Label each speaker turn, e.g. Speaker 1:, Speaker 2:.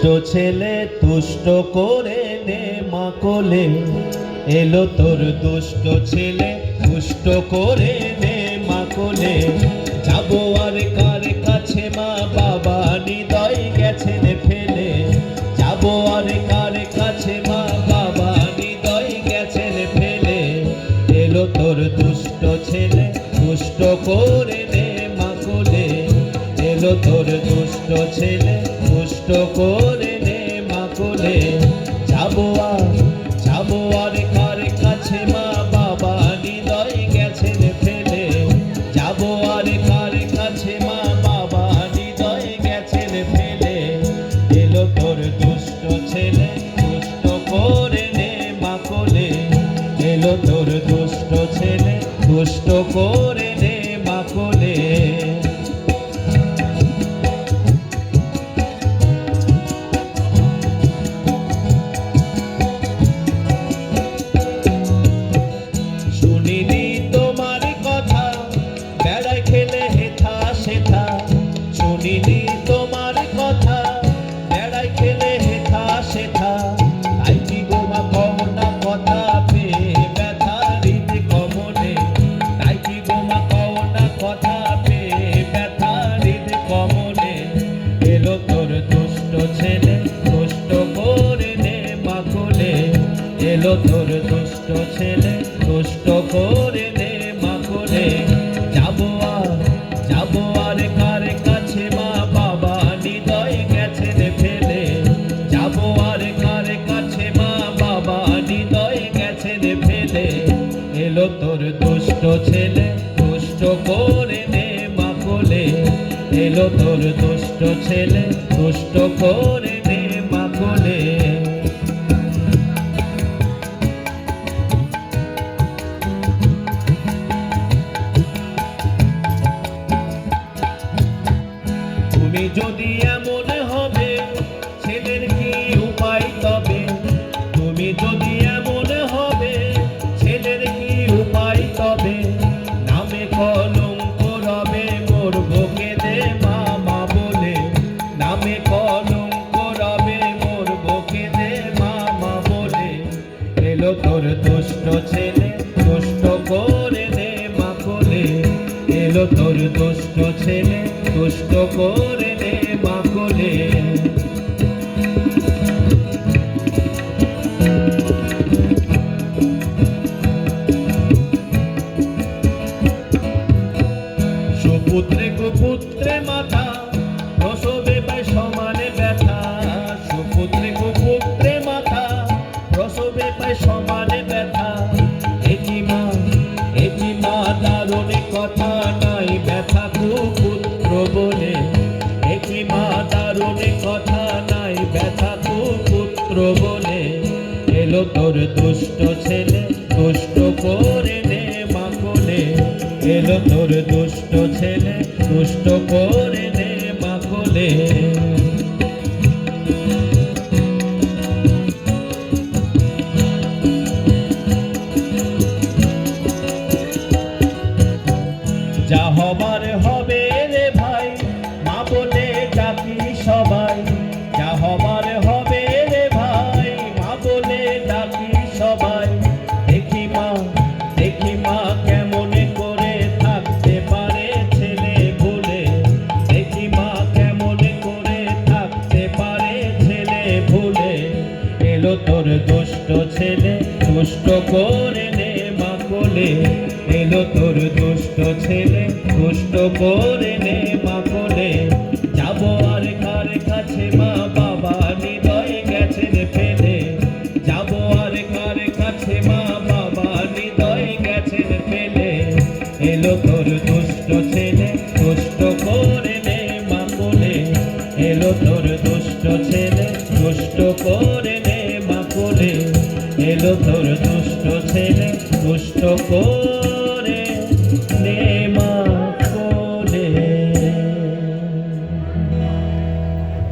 Speaker 1: দুষ্ট ছেলে তুষ্ট করে নে মা কোলে, এলো তোর দুষ্ট ছেলে তুষ্ট করে নে মা কোলে। যাবো আর কার কাছে মা বাবা হৃদয় গেছেন ফেলে, যাবো আর কার কাছে মা বাবা হৃদয় গেছেন ফেলে। এলো তোর দুষ্ট ছেলে তুষ্ট করে নে মা কোলে, এলো তোর দুষ্ট ছেলে তুষ্ট করে নে মা কোলে। যাবো আর কার কাছে মা বাবা হৃদয় গেছেন ফেলে, যাবো আর কার কাছে মা বাবা হৃদয় গেছেন ফেলে। এলো তোর দুষ্ট ছেলে তুষ্ট করে নে মা কোলে, এলো তোর দুষ্ট ছেলে তুষ্ট করে নে মা কোলে। শুনিনি তোমার কথা বেড়ায় খেলে হেথা সেথা, শুনিনি তোমার কথা বেড়ায় খেলে হেথা সেথা। তাই কি গোমা কও না কথা পেয়ে ব্যথা হৃদ কমনে, তাই কি গোমা কও না কথা পেয়ে ব্যথা হৃদ কমনে। এলো তোর দুষ্ট ছেলে তুষ্ট করে নে মা কোলে, এলো তোর দুষ্ট ছেলে তুষ্ট করে নে মা কোলে। যাবো আর কার কাছে মা বাবা হৃদয় গেছেন ফেলে, যাবো আর কার কাছে মা বাবা হৃদয় গেছেন ফেলে। এলো তোর দুষ্ট ছেলে তুষ্ট করে নে মা কোলে, এলো তোর দুষ্ট ছেলে তুষ্ট করে নে মা কোলে। তুমি যদি এমন হবে ছেলের কি উপায় তবে, তুমি যদি এমন হবে ছেলের কি উপায় তবে। নামে কলঙ্ক রবে মোর বুকে দে মামা বলে, নামে কলঙ্ক রবে মোর বুকে দে মামা বলে। এলো তোর দুষ্ট ছেলে তুষ্ট করে নে মা কোলে, এলো তোর দুষ্ট ছেলে তুষ্ট করে নে মা কোলে। সুপুত্রে কুপুত্রে মাথা প্রসবে পায় সমানে ব্যথা, সুপুত্রে কুপুত্রে মাথা প্রসবে পায় সমানে ব্যথা। একই মা দারুণ কথা নাই ব্যথা কুপুত্র বলে, একই মা দারুণ কথা নাই ব্যথা কুপুত্র বলে। এলো তোর দুষ্ট ছেলে তুষ্ট করে নে মা কোলে, এলো তোর দুষ্ট ছেলে তুষ্ট করে নে মা কোলে। যা হবার হবে রে ভাই মা বলে ডাকি সবাই, যা হবার হবে রে ভাই মা বলে ডাকি সবাই। দেখি মা কেমন করে থাকতে পারে ছেলে ভুলে, দেখি মা কেমন করে থাকতে পারে ছেলে ভুলে। এলো তোর দুষ্ট ছেলে তুষ্ট করে নে মা কোলে, এলো তোর দুষ্ট ছেলে তুষ্ট করে নে মা কোলে। যাবো আর কার কাছে মা বাবা হৃদয় গেছেন ফেলে, যাবো আর কার কাছে মা বাবা হৃদয় গেছেন ফেলে। এলো তোর দুষ্ট ছেলে তুষ্ট করে নে মা কোলে, এলো তোর দুষ্ট ছেলে তুষ্ট করে নে মা কোলে, এলো তোর দুষ্ট ছেলে তুষ্ট করে